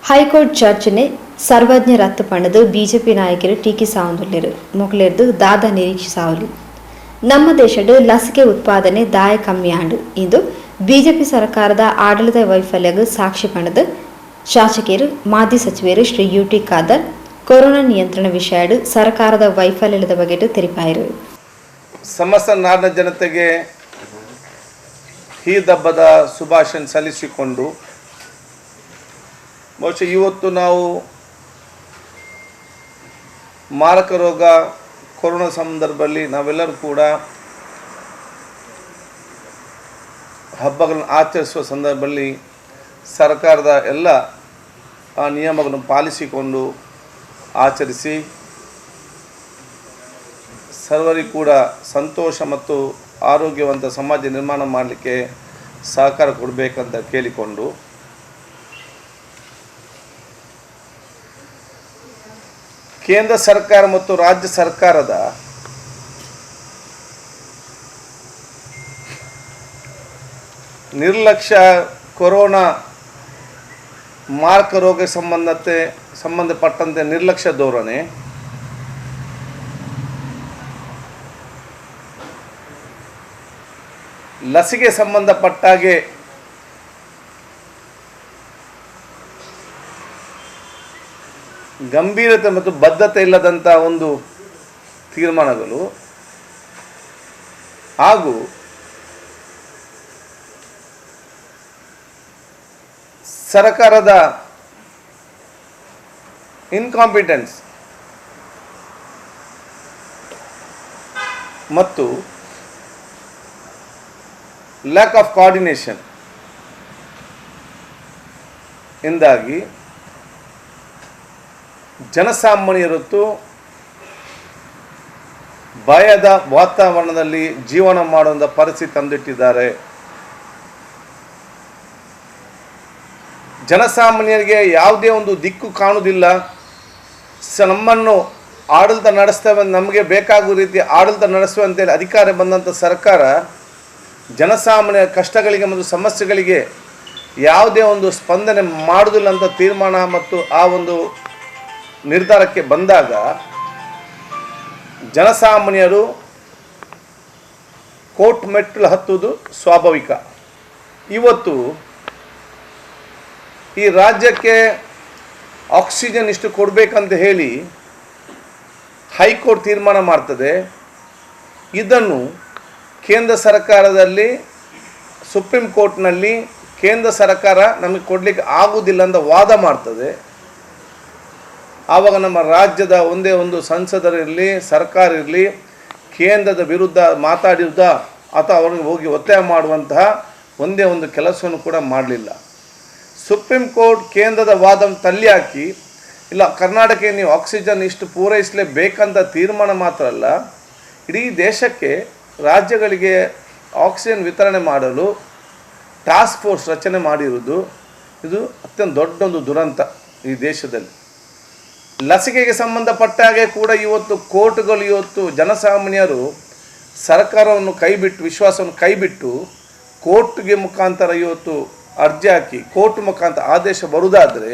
High court ಚರ್ಚನೆ ಸರ್ವಜ್ಞ ರದ್ದು ಪಣದು BJP ನಾಯಕರು ಟೀಕಿಸಾವುದಿಲ್ಲರು ಮೊಗಲೇರ್ದು ದಾದ ನಿರೀಕ್ಷಿಸಾವಲಿ. ನಮ್ಮ ದೇಶದ ಲಸಿಕೆ ಉತ್ಪಾದನೆ ದಾಯ ಕಮ್ಮಿಯಾಂಡು ಇಂದು ಬಿಜೆಪಿ ಸರ್ಕಾರದ ಆಡಳಿತ ವೈಫಲ್ಯಗೂ ಸಾಕ್ಷಿ ಪಣದು ಶಾಸಕರು ಮಾಜಿ ಸಚಿವರು ಶ್ರೀ ಯುಟಿ ಖಾದರ್ ಕೊರೋನಾ ನಿಯಂತ್ರಣ ವಿಷಯ ಸರ್ಕಾರದ ವೈಫಲ್ಯದ ಬಗ್ಗೆ ತಿಳಿಪಾಯಿರು. ಸಮಸ್ತ ನಾಡಿನ ಜನತೆಗೆ ಈದ್ ಹಬ್ಬದ ಶುಭಾಶಯ ಸಲ್ಲಿಸಿಕೊಂಡು ಬಹುಶಃ ಇವತ್ತು ನಾವು ಮಾರಕ ರೋಗ ಕೊರೋನಾ ಸಂದರ್ಭದಲ್ಲಿ ನಾವೆಲ್ಲರೂ ಕೂಡ ಹಬ್ಬಗಳನ್ನು ಆಚರಿಸುವ ಸಂದರ್ಭದಲ್ಲಿ ಸರ್ಕಾರದ ಎಲ್ಲ ನಿಯಮಗಳನ್ನು ಪಾಲಿಸಿಕೊಂಡು ಆಚರಿಸಿ ಸರ್ವರಿಗೂ ಕೂಡ ಸಂತೋಷ ಮತ್ತು ಆರೋಗ್ಯವಂತ ಸಮಾಜ ನಿರ್ಮಾಣ ಮಾಡಲಿಕ್ಕೆ ಸಹಕಾರ ಕೊಡಬೇಕಂತ ಕೇಳಿಕೊಂಡು ಕೇಂದ್ರ ಸರ್ಕಾರ ಮತ್ತು ರಾಜ್ಯ ಸರ್ಕಾರದ ನಿರ್ಲಕ್ಷ್ಯ ಕೊರೋನಾ ಮಾರಕ ರೋಗ ಸಂಬಂಧಪಟ್ಟಂತೆ ನಿರ್ಲಕ್ಷ್ಯ ಧೋರಣೆ ಲಸಿಕೆ ಸಂಬಂಧಪಟ್ಟಾಗೆ ಗಂಭೀರತೆ ಮತ್ತು ಬದ್ಧತೆ ಇಲ್ಲದಂಥ ಒಂದು ತೀರ್ಮಾನಗಳು ಹಾಗೂ ಸರ್ಕಾರದ ಇನ್ಕಾಂಪಿಟೆನ್ಸ್ ಮತ್ತು ಲ್ಯಾಕ್ ಆಫ್ ಕೋಆರ್ಡಿನೇಷನ್ ಇಂದಾಗಿ ಜನಸಾಮಾನ್ಯರು ಭಯದ ವಾತಾವರಣದಲ್ಲಿ ಜೀವನ ಮಾಡುವಂಥ ಪರಿಸ್ಥಿತಿ ತಂದಿಟ್ಟಿದ್ದಾರೆ. ಜನಸಾಮಾನ್ಯರಿಗೆ ಯಾವುದೇ ಒಂದು ದಿಕ್ಕು ಕಾಣುವುದಿಲ್ಲ. ನಮ್ಮನ್ನು ಆಡಳಿತ ನಡೆಸ್ತೇವೆ, ನಮಗೆ ಬೇಕಾಗುವ ರೀತಿ ಆಡಳಿತ ನಡೆಸುವಂತೇಳಿ ಅಧಿಕಾರ ಬಂದಂಥ ಸರ್ಕಾರ ಜನಸಾಮಾನ್ಯರ ಕಷ್ಟಗಳಿಗೆ ಮತ್ತು ಸಮಸ್ಯೆಗಳಿಗೆ ಯಾವುದೇ ಒಂದು ಸ್ಪಂದನೆ ಮಾಡುವುದಿಲ್ಲ ಅಂತ ತೀರ್ಮಾನ ಮತ್ತು ಆ ಒಂದು ನಿರ್ಧಾರಕ್ಕೆ ಬಂದಾಗ ಜನಸಾಮಾನ್ಯರು ಕೋರ್ಟ್ ಮೆಟ್ಟಿಲು ಹತ್ತುವುದು ಸ್ವಾಭಾವಿಕ. ಇವತ್ತು ಈ ರಾಜ್ಯಕ್ಕೆ ಆಕ್ಸಿಜನ್ ಇಷ್ಟು ಕೊಡಬೇಕಂತ ಹೇಳಿ ಹೈಕೋರ್ಟ್ ತೀರ್ಮಾನ ಮಾಡ್ತದೆ. ಇದನ್ನು ಕೇಂದ್ರ ಸರ್ಕಾರದಲ್ಲಿ ಸುಪ್ರೀಂ ಕೋರ್ಟ್ನಲ್ಲಿ ಕೇಂದ್ರ ಸರ್ಕಾರ ನಮಗೆ ಕೊಡಲಿಕ್ಕೆ ಆಗುವುದಿಲ್ಲ ಅಂತ ವಾದ ಮಾಡ್ತದೆ. ಆವಾಗ ನಮ್ಮ ರಾಜ್ಯದ ಒಂದೇ ಒಂದು ಸಂಸದರಿರಲಿ ಸರ್ಕಾರ ಇರಲಿ ಕೇಂದ್ರದ ವಿರುದ್ಧ ಮಾತಾಡಿದ ಅಥವಾ ಅವ್ರಿಗೆ ಹೋಗಿ ಒತ್ತಾಯ ಮಾಡುವಂತಹ ಒಂದೇ ಒಂದು ಕೆಲಸವನ್ನು ಕೂಡ ಮಾಡಲಿಲ್ಲ. ಸುಪ್ರೀಂ ಕೋರ್ಟ್ ಕೇಂದ್ರದ ವಾದವನ್ನು ತಳ್ಳಿ ಹಾಕಿ ಇಲ್ಲ ಕರ್ನಾಟಕಕ್ಕೆ ನೀವು ಆಕ್ಸಿಜನ್ ಇಷ್ಟು ಪೂರೈಸಲೇಬೇಕಂತ ತೀರ್ಮಾನ ಮಾತ್ರ ಅಲ್ಲ, ಇಡೀ ದೇಶಕ್ಕೆ ರಾಜ್ಯಗಳಿಗೆ ಆಕ್ಸಿಜನ್ ವಿತರಣೆ ಮಾಡಲು ಟಾಸ್ಕ್ ಫೋರ್ಸ್ ರಚನೆ ಮಾಡಿರುವುದು ಇದು ಅತ್ಯಂತ ದೊಡ್ಡೊಂದು ದುರಂತ ಈ ದೇಶದಲ್ಲಿ. ಲಸಿಕೆಗೆ ಸಂಬಂಧಪಟ್ಟಾಗೆ ಕೂಡ ಇವತ್ತು ಕೋರ್ಟ್ಗಳು ಇವತ್ತು ಜನಸಾಮಾನ್ಯರು ಸರ್ಕಾರವನ್ನು ಕೈಬಿಟ್ಟು ವಿಶ್ವಾಸವನ್ನು ಕೈಬಿಟ್ಟು ಕೋರ್ಟ್ಗೆ ಮುಖಾಂತರ ಇವತ್ತು ಅರ್ಜಿ ಹಾಕಿ ಕೋರ್ಟ್ ಮುಖಾಂತರ ಆದೇಶ ಬರುವುದಾದರೆ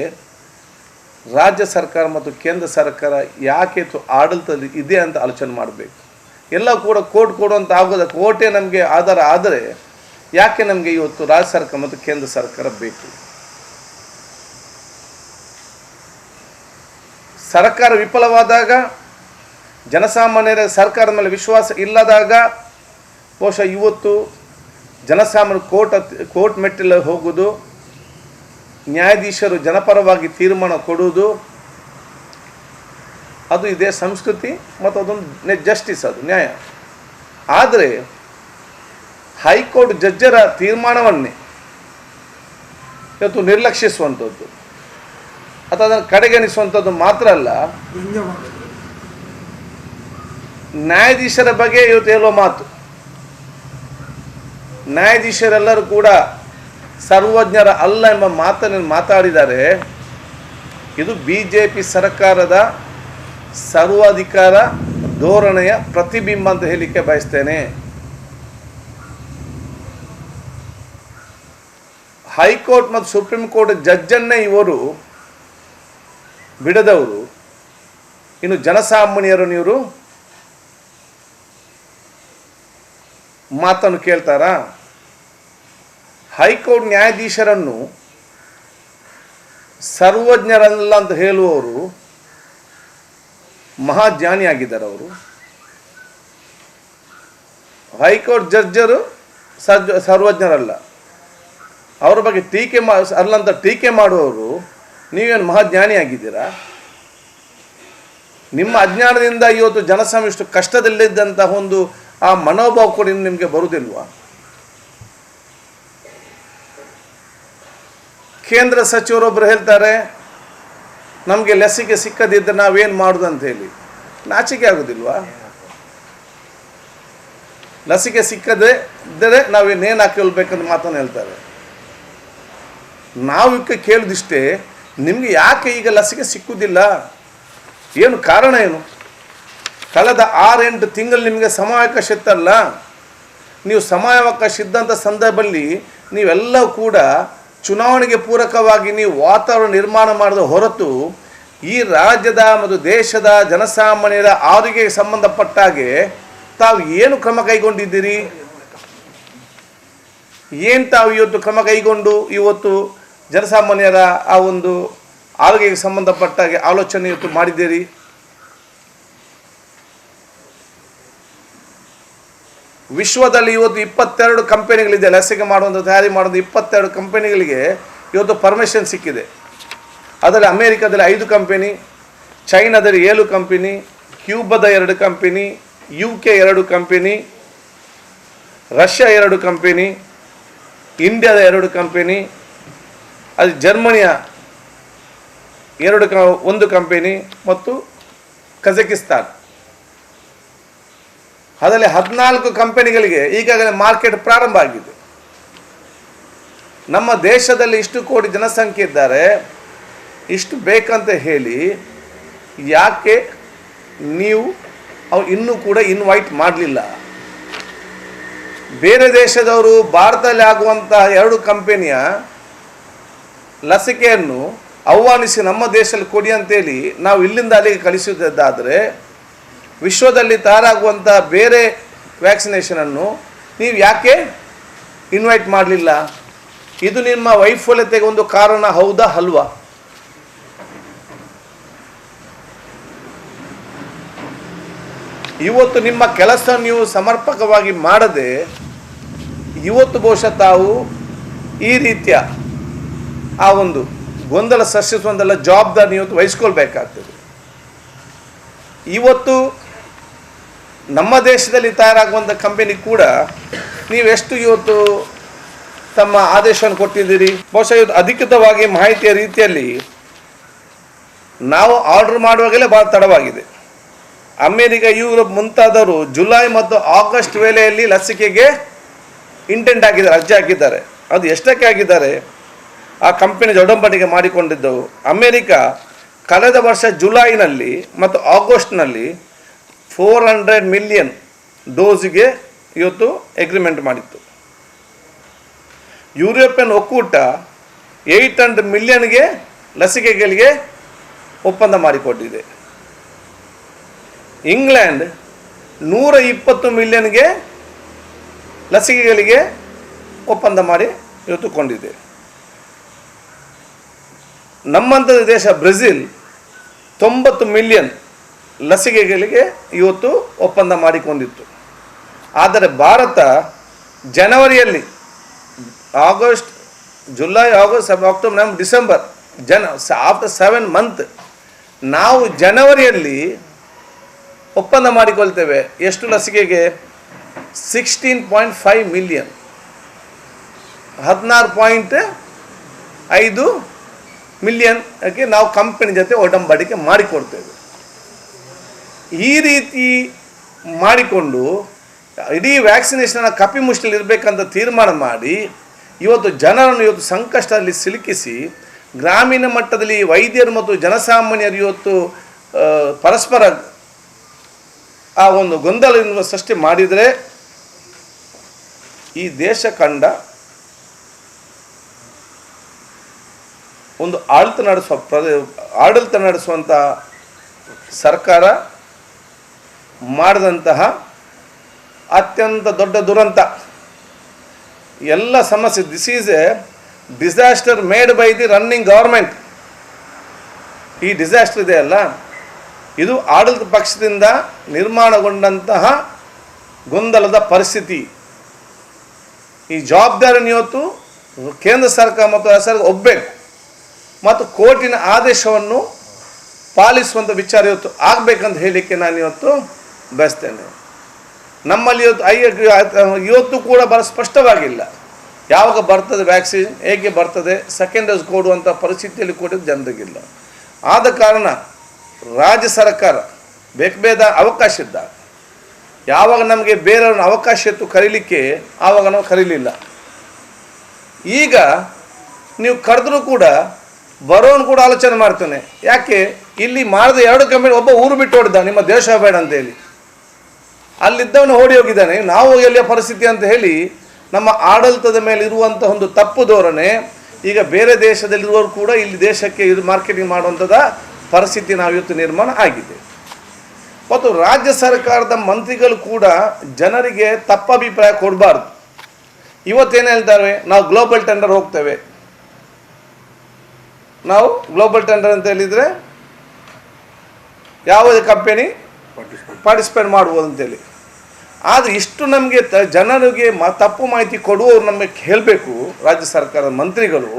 ರಾಜ್ಯ ಸರ್ಕಾರ ಮತ್ತು ಕೇಂದ್ರ ಸರ್ಕಾರ ಯಾಕೆ ಆಡಳಿತದಲ್ಲಿ ಇದೆ ಅಂತ ಆಲೋಚನೆ ಮಾಡಬೇಕು. ಎಲ್ಲ ಕೂಡ ಕೋರ್ಟ್ ಕೊಡುವಂಥ ಆಗೋದ ಕೋರ್ಟೇ ನಮಗೆ ಆಧಾರ ಆದರೆ ಯಾಕೆ ನಮಗೆ ಇವತ್ತು ರಾಜ್ಯ ಸರ್ಕಾರ ಮತ್ತು ಕೇಂದ್ರ ಸರ್ಕಾರ ಬೇಕು? ಸರ್ಕಾರ ವಿಫಲವಾದಾಗ ಜನಸಾಮಾನ್ಯರ ಸರ್ಕಾರದ ಮೇಲೆ ವಿಶ್ವಾಸ ಇಲ್ಲದಾಗ ಬಹುಶಃ ಇವತ್ತು ಜನಸಾಮಾನ್ಯರು ಕೋರ್ಟ್ ಮೆಟ್ಟಿಲು ಹೋಗುವುದು, ನ್ಯಾಯಾಧೀಶರು ಜನಪರವಾಗಿ ತೀರ್ಮಾನ ಕೊಡುವುದು, ಅದು ಇದೇ ಸಂಸ್ಕೃತಿ ಮತ್ತು ಅದೊಂದು ಜಸ್ಟಿಸ್, ಅದು ನ್ಯಾಯ. ಆದರೆ ಹೈಕೋರ್ಟ್ ಜಡ್ಜರ ತೀರ್ಮಾನವನ್ನೇ ಇವತ್ತು ನಿರ್ಲಕ್ಷಿಸುವಂಥದ್ದು ಅಥವಾ ಅದನ್ನು ಕಡೆಗಣಿಸುವಂಥದ್ದು ಮಾತ್ರ ಅಲ್ಲ, ನ್ಯಾಯಾಧೀಶರ ಬಗ್ಗೆ ಇವತ್ತು ಹೇಳುವ ಮಾತು, ನ್ಯಾಯಾಧೀಶರೆಲ್ಲರೂ ಕೂಡ ಸರ್ವಜ್ಞರ ಅಲ್ಲ ಎಂಬ ಮಾತನ್ನು ಮಾತಾಡಿದ್ದಾರೆ. ಇದು ಬಿಜೆಪಿ ಸರ್ಕಾರದ ಸರ್ವಾಧಿಕಾರ ಧೋರಣೆಯ ಪ್ರತಿಬಿಂಬ ಅಂತ ಹೇಳಲಿಕ್ಕೆ ಬಯಸ್ತೇನೆ. ಹೈಕೋರ್ಟ್ ಮತ್ತು ಸುಪ್ರೀಂ ಕೋರ್ಟ್ ಜಡ್ಜನ್ನೇ ಇವರು ಬಿಡದವರು ಇನ್ನು ಜನಸಾಮಾನ್ಯರನ್ನು ಇವರು ಮಾತನ್ನು ಕೇಳ್ತಾರಾ? ಹೈಕೋರ್ಟ್ ನ್ಯಾಯಾಧೀಶರನ್ನು ಸರ್ವಜ್ಞರಲ್ಲ ಅಂತ ಹೇಳುವವರು ಮಹಾಜ್ಞಾನಿಯಾಗಿದ್ದಾರೆ. ಅವರು ಹೈಕೋರ್ಟ್ ಜಡ್ಜರು ಸರ್ವಜ್ಞರಲ್ಲ. ಅವರ ಬಗ್ಗೆ ಟೀಕೆ ಮಾಡುವವರು ನೀವೇನು ಮಹಾಜ್ಞಾನಿಯಾಗಿದ್ದೀರಾ? ನಿಮ್ಮ ಅಜ್ಞಾನದಿಂದ ಇವತ್ತು ಜನಸಾಮಾನ್ಯ ಇಷ್ಟು ಕಷ್ಟದಲ್ಲಿದ್ದಂತಹ ಒಂದು ಆ ಮನೋಭಾವ ಕೂಡ ನಿಮಗೆ ಬರುವುದಿಲ್ವಾ? ಕೇಂದ್ರ ಸಚಿವರೊಬ್ಬರು ಹೇಳ್ತಾರೆ ನಮಗೆ ಲಸಿಕೆ ಸಿಕ್ಕದಿದ್ದರೆ ನಾವೇನು ಮಾಡೋದು ಅಂತ ಹೇಳಿ. ನಾಚಿಕೆ ಆಗೋದಿಲ್ವಾ? ಲಸಿಕೆ ಸಿಕ್ಕದೇ ಇದ್ದರೆ ನಾವೇನೇನು ಹಾಕಿಕೊಳ್ಬೇಕಂತ ಮಾತನ್ನು ಹೇಳ್ತಾರೆ. ನಾವು ಕೇಳಿದಿಷ್ಟೇ, ನಿಮಗೆ ಯಾಕೆ ಈಗ ಲಸಿಕೆ ಸಿಕ್ಕುವುದಿಲ್ಲ? ಏನು ಕಾರಣ ಏನು? ಕಳೆದ 6-8 ತಿಂಗಳು ನಿಮಗೆ ಸಮಯಾವಕಾಶ ಇತ್ತಲ್ಲ. ನೀವು ಸಮಯಾವಕಾಶ ಇದ್ದಂಥ ಸಂದರ್ಭದಲ್ಲಿ ನೀವೆಲ್ಲವೂ ಕೂಡ ಚುನಾವಣೆಗೆ ಪೂರಕವಾಗಿ ನೀವು ವಾತಾವರಣ ನಿರ್ಮಾಣ ಮಾಡಿದ ಹೊರತು ಈ ರಾಜ್ಯದ ಮತ್ತು ದೇಶದ ಜನಸಾಮಾನ್ಯರ ಆರೋಗ್ಯಕ್ಕೆ ಸಂಬಂಧಪಟ್ಟ ಹಾಗೆ ತಾವು ಏನು ಕ್ರಮ ಕೈಗೊಂಡಿದ್ದೀರಿ? ಏನು ತಾವು ಇವತ್ತು ಕ್ರಮ ಕೈಗೊಂಡು ಇವತ್ತು ಜನಸಾಮಾನ್ಯರ ಆ ಒಂದು ಆರೋಗ್ಯಕ್ಕೆ ಸಂಬಂಧಪಟ್ಟ ಹಾಗೆ ಆಲೋಚನೆ ಇವತ್ತು ಮಾಡಿದ್ದೀರಿ? ವಿಶ್ವದಲ್ಲಿ ಇವತ್ತು 22 ಕಂಪನಿಗಳಿದೆ ಲಸಿಕೆ ಮಾಡುವಂಥ ತಯಾರಿ ಮಾಡುವಂಥ 22 ಕಂಪನಿಗಳಿಗೆ ಇವತ್ತು ಪರ್ಮಿಷನ್ ಸಿಕ್ಕಿದೆ. ಅದರಲ್ಲಿ ಅಮೇರಿಕಾದಲ್ಲಿ 5 ಕಂಪನಿ, ಚೈನಾದಲ್ಲಿ 7 ಕಂಪನಿ, ಕ್ಯೂಬಾದ 2 company, UK 2 company, Russia 2 company, ಇಂಡಿಯಾದ 2 ಕಂಪನಿ, ಅದು ಜರ್ಮನಿಯ 1 ಕಂಪನಿ ಮತ್ತು ಕಜಕಿಸ್ತಾನ್. ಅದರಲ್ಲಿ 14 ಕಂಪನಿಗಳಿಗೆ ಈಗಾಗಲೇ ಮಾರ್ಕೆಟ್ ಪ್ರಾರಂಭ ಆಗಿದೆ. ನಮ್ಮ ದೇಶದಲ್ಲಿ ಇಷ್ಟು ಕೋಟಿ ಜನಸಂಖ್ಯೆ ಇದ್ದಾರೆ, ಇಷ್ಟು ಬೇಕಂತ ಹೇಳಿ ಯಾಕೆ ನೀವು ಅವ್ರು ಇನ್ನೂ ಕೂಡ ಇನ್ವೈಟ್ ಮಾಡಲಿಲ್ಲ? ಬೇರೆ ದೇಶದವರು ಭಾರತದಲ್ಲಿ ಆಗುವಂಥ 2 ಕಂಪನಿಯ ಲಸಿಕೆಯನ್ನು ಆಹ್ವಾನಿಸಿ ನಮ್ಮ ದೇಶದಲ್ಲಿ ಕೊಡಿ ಅಂತೇಳಿ ನಾವು ಇಲ್ಲಿಂದ ಅಲ್ಲಿಗೆ ಕಳಿಸುವುದಾದರೆ ವಿಶ್ವದಲ್ಲಿ ತಯಾರಾಗುವಂಥ ಬೇರೆ ವ್ಯಾಕ್ಸಿನೇಷನನ್ನು ನೀವು ಯಾಕೆ ಇನ್ವೈಟ್ ಮಾಡಲಿಲ್ಲ? ಇದು ನಿಮ್ಮ ವೈಫಲ್ಯತೆಗೆ ಒಂದು ಕಾರಣ ಹೌದಾ ಅಲ್ವಾ? ಇವತ್ತು ನಿಮ್ಮ ಕೆಲಸ ನೀವು ಸಮರ್ಪಕವಾಗಿ ಮಾಡದೆ ಇವತ್ತು ಬಹುಶಃ ತಾವು ಈ ರೀತಿಯ ಆ ಒಂದು ಗೊಂದಲ ಸೃಷ್ಟಿಸುವಂತೆಲ್ಲ ಜವಾಬ್ದಾರಿ ಇವತ್ತು ವಹಿಸ್ಕೊಳ್ಬೇಕಾಗ್ತದೆ. ಇವತ್ತು ನಮ್ಮ ದೇಶದಲ್ಲಿ ತಯಾರಾಗುವಂಥ ಕಂಪನಿ ಕೂಡ ನೀವೆಷ್ಟು ಇವತ್ತು ತಮ್ಮ ಆದೇಶವನ್ನು ಕೊಟ್ಟಿದ್ದೀರಿ? ಬಹುಶಃ ಇವತ್ತು ಅಧಿಕೃತವಾಗಿ ಮಾಹಿತಿಯ ರೀತಿಯಲ್ಲಿ ನಾವು ಆರ್ಡರ್ ಮಾಡುವಾಗಲೇ ಭಾಳ ತಡವಾಗಿದೆ. ಅಮೇರಿಕ, ಯುರೋಪ್ ಮುಂತಾದವರು ಜುಲೈ ಮತ್ತು ಆಗಸ್ಟ್ ವೇಳೆಯಲ್ಲಿ ಲಸಿಕೆಗೆ ಇಂಟೆಂಟ್ ಆಗಿದ್ದಾರೆ, ಅರ್ಜಿ ಹಾಕಿದ್ದಾರೆ. ಅದು ಎಷ್ಟಕ್ಕೆ ಆಗಿದ್ದಾರೆ? ಆ ಕಂಪನಿ ಒಡಂಬಡಿಕೆ ಮಾಡಿಕೊಂಡಿದ್ದವು. ಅಮೇರಿಕ ಕಳೆದ ವರ್ಷ ಜುಲೈನಲ್ಲಿ ಮತ್ತು ಆಗಸ್ಟ್ನಲ್ಲಿ 400 ಮಿಲಿಯನ್ ಡೋಸಿಗೆ ಇವತ್ತು ಎಗ್ರಿಮೆಂಟ್ ಮಾಡಿತ್ತು. ಯುರೋಪಿಯನ್ ಒಕ್ಕೂಟ 800 ಮಿಲಿಯನ್ಗೆ ಲಸಿಕೆಗಳಿಗೆ ಒಪ್ಪಂದ ಮಾಡಿಕೊಟ್ಟಿದೆ. ಇಂಗ್ಲೆಂಡ್ 120 ಮಿಲಿಯನ್ಗೆ ಲಸಿಕೆಗಳಿಗೆ ಒಪ್ಪಂದ ಮಾಡಿ ಇವತ್ತು ಕೊಂಡಿದೆ. ನಮ್ಮಂಥ ದೇಶ ಬ್ರೆಜಿಲ್ 90 ಮಿಲಿಯನ್ ಲಸಿಕೆಗಳಿಗೆ ಇವತ್ತು ಒಪ್ಪಂದ ಮಾಡಿಕೊಂಡಿತ್ತು. ಆದರೆ ಭಾರತ ಜನವರಿಯಲ್ಲಿ July, August, October, November, December, after 7 month ನಾವು ಜನವರಿಯಲ್ಲಿ ಒಪ್ಪಂದ ಮಾಡಿಕೊಳ್ತೇವೆ. ಎಷ್ಟು ಲಸಿಕೆಗೆ? 16.5 ಮಿಲಿಯನ್, 16.5 ಮಿಲಿಯನ್ಗೆ ನಾವು ಕಂಪನಿ ಜೊತೆ ಒಡಂಬಡಿಕೆ ಮಾಡಿಕೊಡ್ತೇವೆ. ಈ ರೀತಿ ಮಾಡಿಕೊಂಡು ಇಡೀ ವ್ಯಾಕ್ಸಿನೇಷನ್ನ ಕಪಿಮುಷ್ಟಿಯಲ್ಲಿ ಇರಬೇಕಂತ ತೀರ್ಮಾನ ಮಾಡಿ ಇವತ್ತು ಜನರನ್ನು ಇವತ್ತು ಸಂಕಷ್ಟದಲ್ಲಿ ಸಿಲುಕಿಸಿ ಗ್ರಾಮೀಣ ಮಟ್ಟದಲ್ಲಿ ವೈದ್ಯರು ಮತ್ತು ಜನಸಾಮಾನ್ಯರು ಇವತ್ತು ಪರಸ್ಪರ ಆ ಒಂದು ಗೊಂದಲವನ್ನು ಸೃಷ್ಟಿ ಮಾಡಿದರೆ ಈ ದೇಶ ಕಂಡ ಒಂದು ಆಡಳಿತ ನಡೆಸುವಂಥ ಸರ್ಕಾರ ಮಾಡಿದಂತಹ ಅತ್ಯಂತ ದೊಡ್ಡ ದುರಂತ. ಎಲ್ಲ ಸಮಸ್ಯೆ, this is A disaster made by the running government. ಈ ಡಿಸಾಸ್ಟರ್ ಇದೆಯಲ್ಲ, ಇದು ಆಡಳಿತ ಪಕ್ಷದಿಂದ ನಿರ್ಮಾಣಗೊಂಡಂತಹ ಗೊಂದಲದ ಪರಿಸ್ಥಿತಿ. ಈ ಜವಾಬ್ದಾರಿಯನ್ನು ಇವತ್ತು ಕೇಂದ್ರ ಸರ್ಕಾರ ಮತ್ತು ರಾಜ್ಯ ಸರ್ಕಾರ ಒಪ್ಪಬೇಕು ಮತ್ತು ಕೋರ್ಟಿನ ಆದೇಶವನ್ನು ಪಾಲಿಸುವಂಥ ವಿಚಾರ ಇವತ್ತು ಆಗಬೇಕಂತ ಹೇಳಲಿಕ್ಕೆ ನಾನು ಇವತ್ತು ಬಯಸ್ತೇನೆ. ನಮ್ಮಲ್ಲಿ ಇವತ್ತು ಕೂಡ ಬಹಳ ಸ್ಪಷ್ಟವಾಗಿಲ್ಲ ಯಾವಾಗ ಬರ್ತದೆ ವ್ಯಾಕ್ಸಿನ್, ಹೇಗೆ ಬರ್ತದೆ, ಸೆಕೆಂಡ್ ಡೋಸ್ ಕೊಡುವಂಥ ಪರಿಸ್ಥಿತಿಯಲ್ಲಿ ಕೂಡ ಜನರಿಗಿಲ್ಲ. ಆದ ಕಾರಣ ರಾಜ್ಯ ಸರ್ಕಾರ ಬೇಕಬೇದ ಅವಕಾಶ ಇದ್ದಾಗ, ಯಾವಾಗ ನಮಗೆ ಬೇರೆಯವ್ರನ್ನ ಅವಕಾಶ ಇತ್ತು ಕರೀಲಿಕ್ಕೆ, ಆವಾಗ ನಾವು ಕರೀಲಿಲ್ಲ. ಈಗ ನೀವು ಕರೆದ್ರೂ ಕೂಡ ಬರೋನು ಕೂಡ ಆಲೋಚನೆ ಮಾಡ್ತಾನೆ, ಯಾಕೆ ಇಲ್ಲಿ ಮಾಡಿದ 2 ಕಂಪನಿ ಒಬ್ಬ ಊರು ಬಿಟ್ಟು ಹೊಡೆದ, ನಿಮ್ಮ ದೇಶ ಬೇಡ ಅಂತೇಳಿ. ಅಲ್ಲಿದ್ದವನು ಓಡಿ ಹೋಗಿದ್ದಾನೆ, ನಾವು ಎಲ್ಲಿಯ ಪರಿಸ್ಥಿತಿ ಅಂತ ಹೇಳಿ ನಮ್ಮ ಆಡಳಿತದ ಮೇಲೆ ಇರುವಂಥ ಒಂದು ತಪ್ಪು ಧೋರಣೆ ಈಗ ಬೇರೆ ದೇಶದಲ್ಲಿರುವವರು ಕೂಡ ಇಲ್ಲಿ ದೇಶಕ್ಕೆ ಇದು ಮಾರ್ಕೆಟಿಂಗ್ ಮಾಡುವಂಥದ್ದು ಪರಿಸ್ಥಿತಿ ನಾವು ಇವತ್ತು ನಿರ್ಮಾಣ ಆಗಿದೆ. ಮತ್ತು ರಾಜ್ಯ ಸರ್ಕಾರದ ಮಂತ್ರಿಗಳು ಕೂಡ ಜನರಿಗೆ ತಪ್ಪ ಅಭಿಪ್ರಾಯ ಕೊಡಬಾರ್ದು. ಇವತ್ತೇನು ಹೇಳ್ತಾರೆ, ನಾವು ಗ್ಲೋಬಲ್ ಟೆಂಡರ್ ಹೋಗ್ತೇವೆ, ನಾವು ಗ್ಲೋಬಲ್ ಟೆಂಡರ್ ಅಂತ ಹೇಳಿದರೆ ಯಾವುದೇ ಕಂಪನಿ ಪಾರ್ಟಿಸಿಪೇಟ್ ಮಾಡ್ಬೋದು ಅಂತೇಳಿ. ಆದರೆ ಇಷ್ಟು ನಮಗೆ ಜನರಿಗೆ ತಪ್ಪು ಮಾಹಿತಿ ಕೊಡುವವರು ನಮಗೆ ಹೇಳಬೇಕು, ರಾಜ್ಯ ಸರ್ಕಾರದ ಮಂತ್ರಿಗಳು,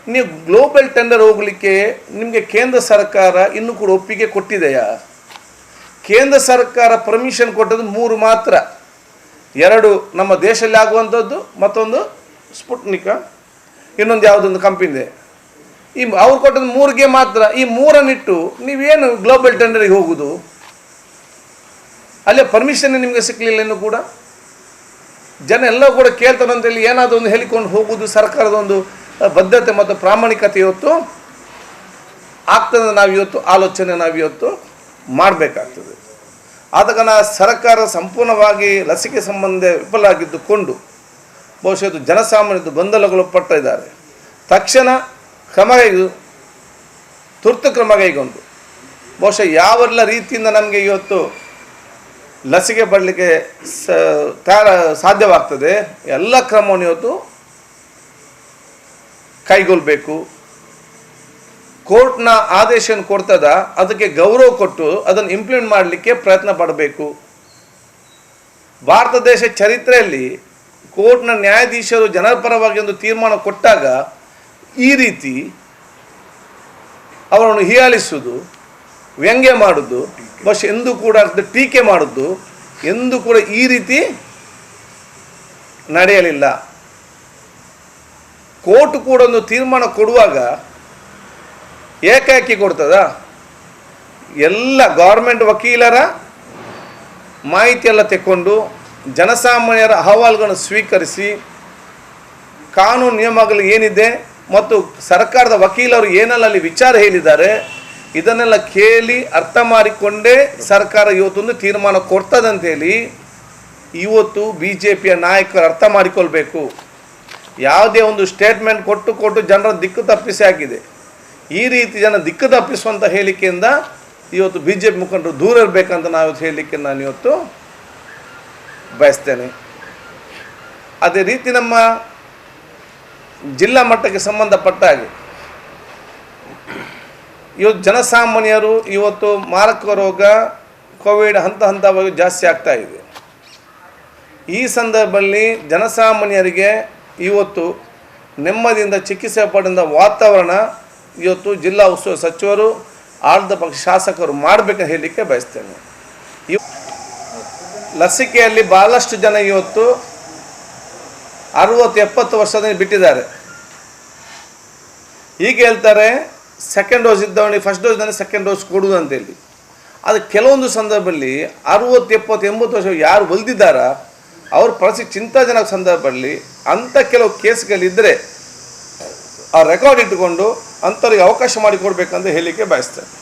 ನೀವು ಗ್ಲೋಬಲ್ ಟೆಂಡರ್ ಹೋಗಲಿಕ್ಕೆ ನಿಮಗೆ ಕೇಂದ್ರ ಸರ್ಕಾರ ಇನ್ನೂ ಕೂಡ ಒಪ್ಪಿಗೆ ಕೊಟ್ಟಿದೆಯಾ? ಕೇಂದ್ರ ಸರ್ಕಾರ ಪರ್ಮಿಷನ್ ಕೊಟ್ಟದ್ದು 3 ಮಾತ್ರ, 2 ನಮ್ಮ ದೇಶದಲ್ಲಿ ಆಗುವಂಥದ್ದು, ಮತ್ತೊಂದು ಸ್ಪುಟ್ನಿಕ, ಇನ್ನೊಂದು ಯಾವುದೊಂದು ಕಂಪನಿ. ಅವ್ರು ಕೊಟ್ಟದ್ದು 3ಗೆ ಮಾತ್ರ. ಈ 3ಅನ್ನಿಟ್ಟು ನೀವೇನು ಗ್ಲೋಬಲ್ ಟೆಂಡರಿಗೆ ಹೋಗೋದು? ಅಲ್ಲೇ ಪರ್ಮಿಷನ್ ನಿಮಗೆ ಸಿಕ್ಕಲಿಲ್ಲ ಇನ್ನೂ ಕೂಡ. ಜನ ಎಲ್ಲ ಕೂಡ ಕೇಳ್ತಾರೆ ಅಂತೇಳಿ ಏನಾದರೂ ಒಂದು ಹೇಳಿಕೊಂಡು ಹೋಗುವುದು ಸರ್ಕಾರದ ಒಂದು ಬದ್ಧತೆ ಮತ್ತು ಪ್ರಾಮಾಣಿಕತೆ ಇವತ್ತು ಆಗ್ತದೆ. ನಾವಿವತ್ತು ಆಲೋಚನೆ ನಾವಿವತ್ತು ಮಾಡಬೇಕಾಗ್ತದೆ. ಆದ ಕಾರಣ ಸರ್ಕಾರ ಸಂಪೂರ್ಣವಾಗಿ ಲಸಿಕೆ ಸಂಬಂಧ ವಿಫಲ ಆಗಿದ್ದುಕೊಂಡು ಬಹುಶಃ ಇದು ಜನಸಾಮಾನ್ಯದ ಗೊಂದಲಗಳು ಪಟ್ಟಿದ್ದಾರೆ. ತಕ್ಷಣ ತುರ್ತು ಕ್ರಮ ಕೈಗೊಂಡು ಬಹುಶಃ ಯಾವೆಲ್ಲ ರೀತಿಯಿಂದ ನಮಗೆ ಇವತ್ತು ಲಸಿಕೆ ಪಡಲಿಕ್ಕೆ ಸಾಧ್ಯವಾಗ್ತದೆ ಎಲ್ಲ ಕ್ರಮವನ್ನು ಇವತ್ತು ಕೈಗೊಳ್ಳಬೇಕು. ಕೋರ್ಟ್ನ ಆದೇಶವನ್ನು ಕೊಡ್ತದ, ಅದಕ್ಕೆ ಗೌರವ ಕೊಟ್ಟು ಅದನ್ನು ಇಂಪ್ಲಿಮೆಂಟ್ ಮಾಡಲಿಕ್ಕೆ ಪ್ರಯತ್ನ ಪಡಬೇಕು. ಭಾರತ ದೇಶ ಚರಿತ್ರೆಯಲ್ಲಿ ಕೋರ್ಟ್ನ ನ್ಯಾಯಾಧೀಶರು ಜನರ ಪರವಾಗಿ ಒಂದು ತೀರ್ಮಾನ ಕೊಟ್ಟಾಗ ಈ ರೀತಿ ಅವರನ್ನು ಹೀಯಾಳಿಸುವುದು, ವ್ಯಂಗ್ಯ ಮಾಡೋದು, ಬಹುಶಃ ಎಂದೂ ಕೂಡ ಟೀಕೆ ಮಾಡೋದು ಎಂದೂ ಕೂಡ ಈ ರೀತಿ ನಡೆಯಲಿಲ್ಲ. ಕೋರ್ಟ್ ಕೂಡ ಒಂದು ತೀರ್ಮಾನ ಕೊಡುವಾಗ ಏಕಾಏಕಿ ಕೊಡ್ತದ? ಎಲ್ಲ ಗೌರ್ಮೆಂಟ್ ವಕೀಲರ ಮಾಹಿತಿಯೆಲ್ಲ ತೆಕ್ಕೊಂಡು ಜನಸಾಮಾನ್ಯರ ಅಹವಾಲುಗಳನ್ನು ಸ್ವೀಕರಿಸಿ ಕಾನೂನು ನಿಯಮಗಳು ಏನಿದೆ ಮತ್ತು ಸರ್ಕಾರದ ವಕೀಲರು ಏನೆಲ್ಲ ಅಲ್ಲಿ ವಿಚಾರ ಹೇಳಿದ್ದಾರೆ ಇದನ್ನೆಲ್ಲ ಕೇಳಿ ಅರ್ಥ ಮಾಡಿಕೊಂಡೇ ಸರ್ಕಾರ ಇವತ್ತೊಂದು ತೀರ್ಮಾನ ಕೊಡ್ತದಂತೇಳಿ ಇವತ್ತು BJPಯ ನಾಯಕರು ಅರ್ಥ ಮಾಡಿಕೊಳ್ಬೇಕು. ಯಾವುದೇ ಒಂದು ಸ್ಟೇಟ್ಮೆಂಟ್ ಕೊಟ್ಟು ಜನರ ದಿಕ್ಕು ತಪ್ಪಿಸಿ ಆಗಿದೆ. ಈ ರೀತಿ ಜನ ದಿಕ್ಕು ತಪ್ಪಿಸುವಂಥ ಹೇಳಿಕೆಯಿಂದ ಇವತ್ತು BJP ಮುಖಂಡರು ದೂರ ಇರಬೇಕಂತ ನಾವು ಹೇಳಲಿಕ್ಕೆ ನಾನು ಇವತ್ತು ಬಯಸ್ತೇನೆ. ಅದೇ ರೀತಿ ನಮ್ಮ ಜಿಲ್ಲಾ ಮಟ್ಟಕ್ಕೆ ಸಂಬಂಧಪಟ್ಟ ಹಾಗೆ ಇವತ್ತು ಜನಸಾಮಾನ್ಯರು ಇವತ್ತು ಮಾರಕ ರೋಗ ಕೋವಿಡ್ ಹಂತವಾಗಿ ಜಾಸ್ತಿ ಆಗ್ತಾ ಇದೆ. ಈ ಸಂದರ್ಭದಲ್ಲಿ ಜನಸಾಮಾನ್ಯರಿಗೆ ಇವತ್ತು ನೆಮ್ಮದಿಯಿಂದ ಚಿಕಿತ್ಸೆ ಪಡೆದ ವಾತಾವರಣ ಇವತ್ತು ಜಿಲ್ಲಾ ಉಸ್ತುವಾರಿ ಸಚಿವರು ಆಡಳಿತ ಪಕ್ಷ ಶಾಸಕರು ಮಾಡಬೇಕಂತ ಹೇಳಲಿಕ್ಕೆ ಬಯಸ್ತೇನೆ. ಲಸಿಕೆಯಲ್ಲಿ ಭಾಳಷ್ಟು ಜನ ಇವತ್ತು 60-70 ವರ್ಷದಿಂದ ಬಿಟ್ಟಿದ್ದಾರೆ. ಈಗ ಹೇಳ್ತಾರೆ ಸೆಕೆಂಡ್ ಡೋಸ್ ಇದ್ದವನಿಗೆ ಫಸ್ಟ್ ಡೋಸ್ನಲ್ಲಿ ಸೆಕೆಂಡ್ ಡೋಸ್ ಕೊಡುವುದು ಅಂತೇಳಿ. ಅದು ಕೆಲವೊಂದು ಸಂದರ್ಭದಲ್ಲಿ 60-70-80 ವರ್ಷ ಯಾರು ಒಲ್ದಿದ್ದಾರ ಅವ್ರ ಪರಿಸ್ಥಿತಿ ಚಿಂತಾಜನಕ ಸಂದರ್ಭದಲ್ಲಿ ಅಂಥ ಕೆಲವು ಕೇಸ್ಗಳಿದ್ದರೆ ಆ ರೆಕಾರ್ಡ್ ಇಟ್ಟುಕೊಂಡು ಅಂಥವ್ರಿಗೆ ಅವಕಾಶ ಮಾಡಿಕೊಡ್ಬೇಕಂತ ಹೇಳಲಿಕ್ಕೆ ಬಯಸ್ತೇನೆ.